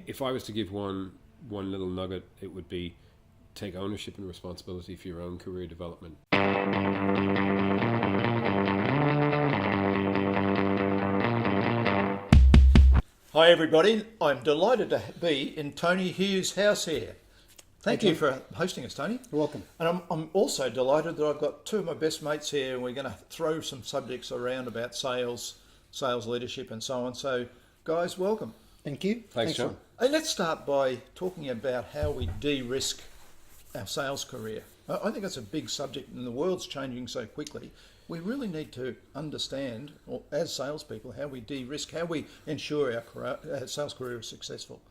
If I was to give one little nugget, it would be take ownership and responsibility for your own career development. Hi everybody, I'm delighted to be in Tony Hughes' house here. Thank you for hosting us, Tony. You're welcome. And I'm also delighted that I've got two of my best mates here, and we're going to throw some subjects around about sales leadership and so on. So guys, welcome. Thank you. Thanks, John. And let's start by talking about how we de-risk our sales career. I think that's a big subject, and the world's changing so quickly. We really need to understand, or as salespeople, how we de-risk, how we ensure our sales career is successful.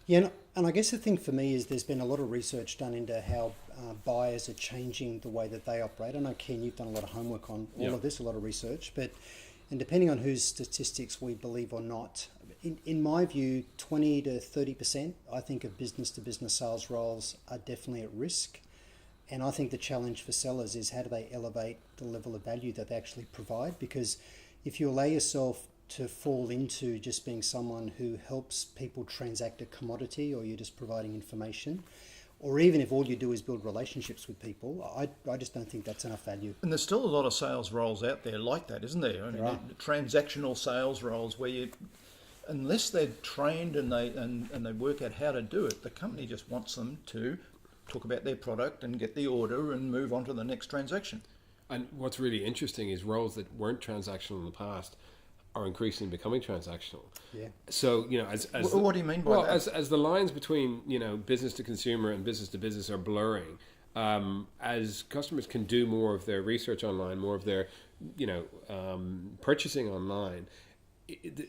Yeah, and I guess the thing for me is there's been a lot of research done into how buyers are changing the way that they operate. I know, Cian, you've done a lot of homework on all of this, a lot of research, and depending on whose statistics we believe or not, in my view, 20 to 30%, I think, of business-to-business sales roles are definitely at risk. And I think the challenge for sellers is how do they elevate the level of value that they actually provide? Because if you allow yourself to fall into just being someone who helps people transact a commodity, or you're just providing information, or even if all you do is build relationships with people, I just don't think that's enough value. And there's still a lot of sales roles out there like that, isn't there? I mean, transactional sales roles where you, unless they're trained and they work out how to do it, the company just wants them to talk about their product and get the order and move on to the next transaction. And what's really interesting is roles that weren't transactional in the past are increasingly becoming transactional. Yeah. So, you know, what do you mean by that? As the lines between, you know, business to consumer and business to business are blurring, as customers can do more of their research online, more of their, you know, purchasing online,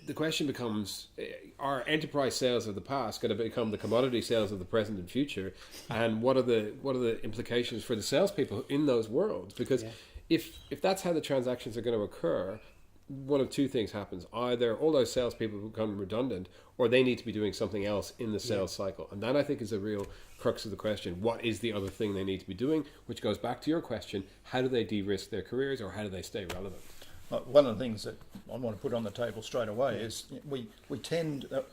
the question becomes, are enterprise sales of the past going to become the commodity sales of the present and future? And what are the implications for the salespeople in those worlds? Because if that's how the transactions are going to occur, one of two things happens. Either all those salespeople become redundant, or they need to be doing something else in the sales cycle. And that, I think, is a real crux of the question. What is the other thing they need to be doing? Which goes back to your question, how do they de-risk their careers, or how do they stay relevant? One of the things that I want to put on the table straight away is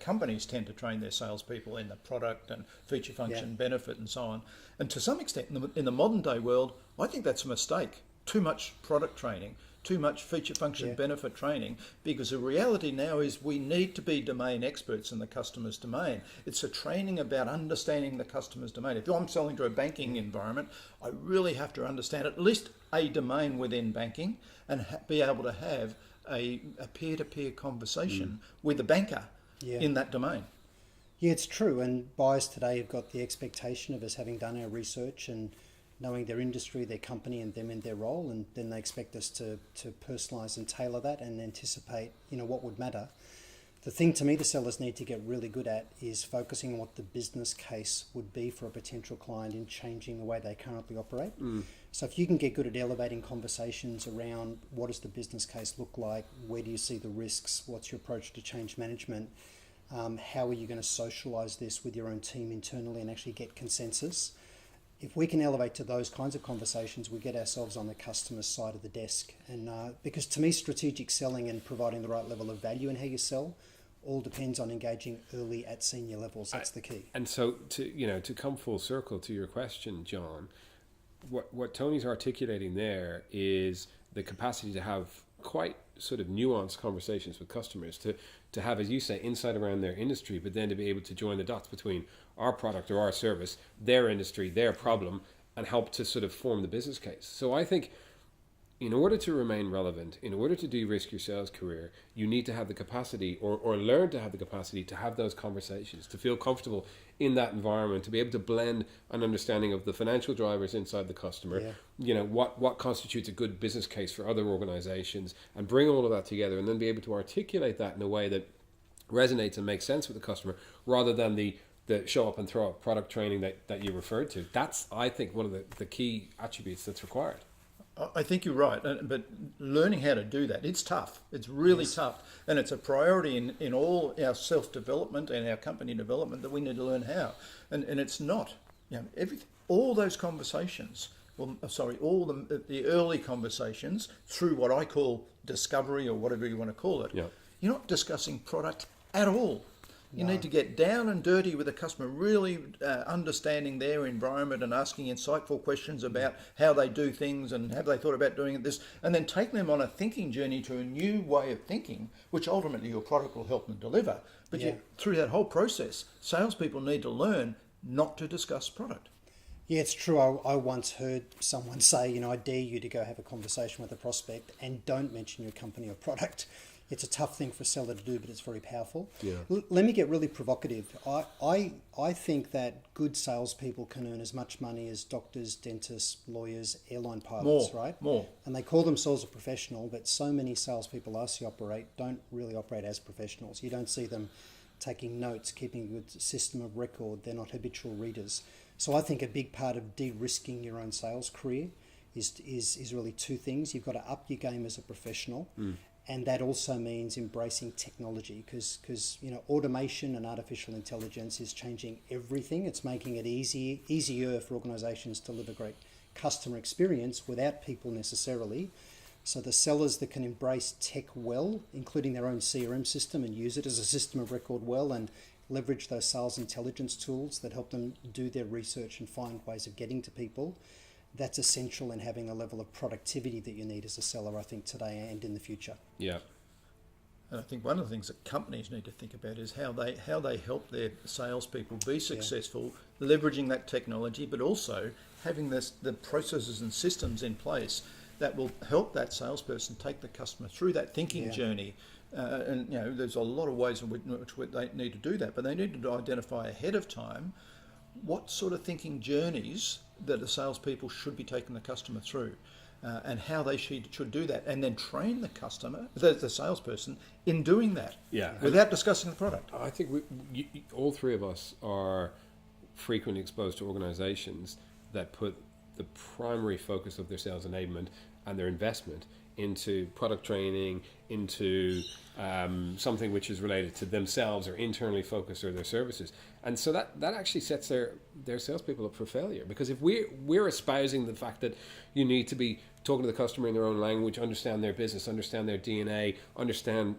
companies tend to train their salespeople in the product and feature function, benefit and so on. And to some extent in the modern day world, I think that's a mistake. Too much product training, too much feature function benefit training, because the reality now is we need to be domain experts in the customer's domain. It's a training about understanding the customer's domain. If I'm selling to a banking environment, I really have to understand at least a domain within banking and be able to have a peer-to-peer conversation with the banker in that domain. Yeah, it's true. And buyers today have got the expectation of us having done our research and knowing their industry, their company, and them in their role, and then they expect us to personalise and tailor that and anticipate, you know, what would matter. The thing to me the sellers need to get really good at is focusing on what the business case would be for a potential client in changing the way they currently operate. So if you can get good at elevating conversations around what does the business case look like, where do you see the risks, what's your approach to change management, how are you going to socialise this with your own team internally and actually get consensus. If we can elevate to those kinds of conversations, we get ourselves on the customer's side of the desk. And because to me, strategic selling and providing the right level of value in how you sell all depends on engaging early at senior levels. That's the key. And so, to come full circle to your question, John, what Tony's articulating there is the capacity to have quite sort of nuanced conversations with customers, to have, as you say, insight around their industry, but then to be able to join the dots between our product or our service, their industry, their problem, and help to sort of form the business case. So I think in order to remain relevant, in order to de-risk your sales career, you need to have the capacity or learn to have the capacity to have those conversations, to feel comfortable in that environment, to be able to blend an understanding of the financial drivers inside the customer, you know, what constitutes a good business case for other organizations, and bring all of that together, and then be able to articulate that in a way that resonates and makes sense with the customer, rather than the show up and throw up product training that you referred to. That's, I think, one of the key attributes that's required. I think you're right, but learning how to do that, it's tough. It's really tough, and it's a priority in all our self-development and our company development that we need to learn how. And it's not, you know, all those conversations, all the early conversations through what I call discovery or whatever you want to call it. You're not discussing product at all. You No. need to get down and dirty with the customer, really understanding their environment and asking insightful questions about how they do things and have they thought about doing it this, and then take them on a thinking journey to a new way of thinking, which ultimately your product will help them deliver. But Yeah. through that whole process, salespeople need to learn not to discuss product. Yeah, it's true. I once heard someone say, I dare you to go have a conversation with a prospect and don't mention your company or product. It's a tough thing for a seller to do, but it's very powerful. Yeah. Let me get really provocative. I think that good salespeople can earn as much money as doctors, dentists, lawyers, airline pilots, right? More. And they call themselves a professional, but so many salespeople I see operate don't really operate as professionals. You don't see them taking notes, keeping a good system of record. They're not habitual readers. So I think a big part of de-risking your own sales career is really two things. You've got to up your game as a professional, and that also means embracing technology because automation and artificial intelligence is changing everything. It's making it easier for organisations to deliver great customer experience without people necessarily. So the sellers that can embrace tech well, including their own CRM system and use it as a system of record well, and leverage those sales intelligence tools that help them do their research and find ways of getting to people, that's essential in having a level of productivity that you need as a seller, I think, today and in the future. Yeah. And I think one of the things that companies need to think about is how they help their salespeople be successful, leveraging that technology, but also having the processes and systems in place that will help that salesperson take the customer through that thinking journey. And there's a lot of ways in which they need to do that, but they need to identify ahead of time what sort of thinking journeys that the salespeople should be taking the customer through, and how they should do that, and then train the customer, the salesperson, in doing that. Yeah. Without discussing the product. I think all three of us are frequently exposed to organizations that put the primary focus of their sales enablement and their investment into product training, into something which is related to themselves or internally focused or their services. And so that actually sets their salespeople up for failure, because if we're espousing the fact that you need to be talking to the customer in their own language, understand their business, understand their DNA, understand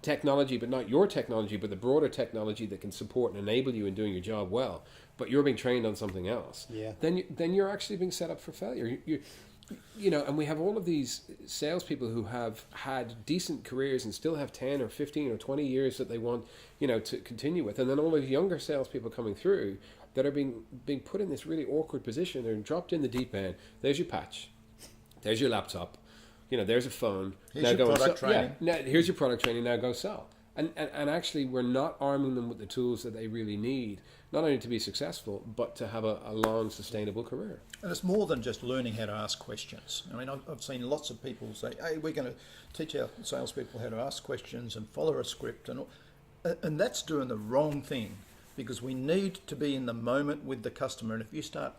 technology, but not your technology, but the broader technology that can support and enable you in doing your job well, but you're being trained on something else, then you're actually being set up for failure. And we have all of these salespeople who have had decent careers and still have 10 or 15 or 20 years that they want, to continue with. And then all these younger salespeople coming through that are being put in this really awkward position. They're dropped in the deep end. There's your patch. There's your laptop. There's a phone. Here's now your go product training. Here's your product training. Now go sell. And actually, we're not arming them with the tools that they really need, not only to be successful, but to have a long, sustainable career. And it's more than just learning how to ask questions. I mean, I've seen lots of people say, hey, we're going to teach our salespeople how to ask questions and follow a script. And that's doing the wrong thing, because we need to be in the moment with the customer. And if you start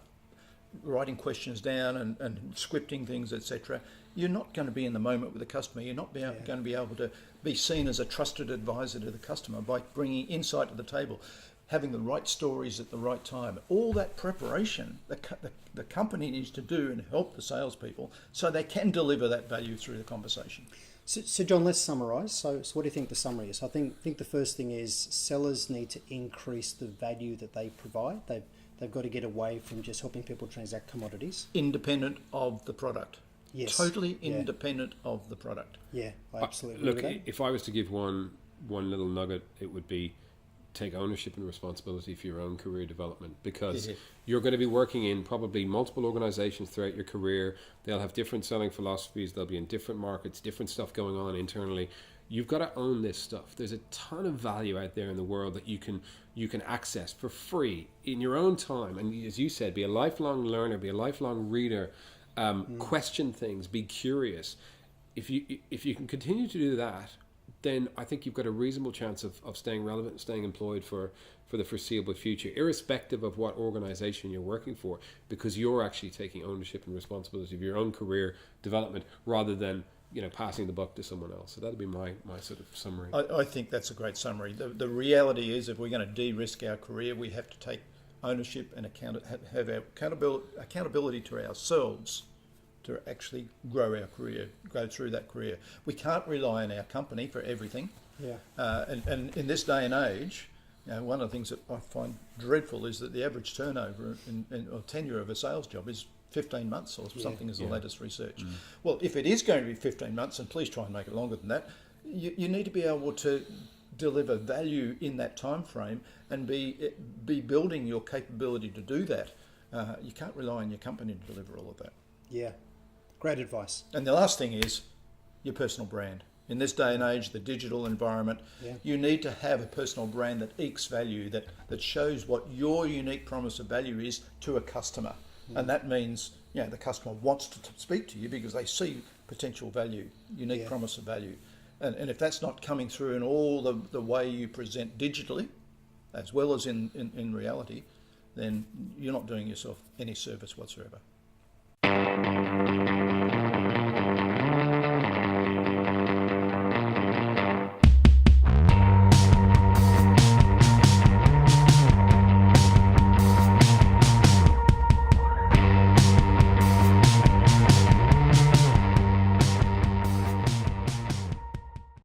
writing questions down and scripting things, etc., you're not going to be in the moment with the customer. You're not going to be able to be seen as a trusted advisor to the customer by bringing insight to the table, having the right stories at the right time. All that preparation the company needs to do and help the salespeople so they can deliver that value through the conversation. So John, let's summarise. So what do you think the summary is? I think the first thing is sellers need to increase the value that they provide. They've got to get away from just helping people transact commodities. Independent of the product. Yes. Totally independent of the product. Yeah, I absolutely Look, agree with that. if I was to give one little nugget, it would be take ownership and responsibility for your own career development, because you're going to be working in probably multiple organizations throughout your career. They'll have different selling philosophies. They'll be in different markets, different stuff going on internally. You've got to own this stuff. There's a ton of value out there in the world that you can access for free in your own time. And as you said, be a lifelong learner, be a lifelong reader, question things, be curious. If you can continue to do that, then I think you've got a reasonable chance of staying relevant and staying employed for the foreseeable future, irrespective of what organization you're working for, because you're actually taking ownership and responsibility of your own career development rather than passing the buck to someone else. So that'd be my sort of summary. I think that's a great summary. The reality is, if we're going to de-risk our career, we have to take ownership and have our accountability to ourselves to actually grow our career, go through that career. We can't rely on our company for everything. Yeah. And in this day and age, one of the things that I find dreadful is that the average turnover or tenure of a sales job is 15 months or something is the latest research. Well, if it is going to be 15 months, and please try and make it longer than that, you need to be able to deliver value in that time frame and be building your capability to do that. You can't rely on your company to deliver all of that. Yeah. Great advice. And the last thing is your personal brand. In this day and age, the digital environment, you need to have a personal brand that ekes value, that shows what your unique promise of value is to a customer. And that means the customer wants to speak to you because they see potential value, unique promise of value. And if that's not coming through in all the way you present digitally, as well as in reality, then you're not doing yourself any service whatsoever.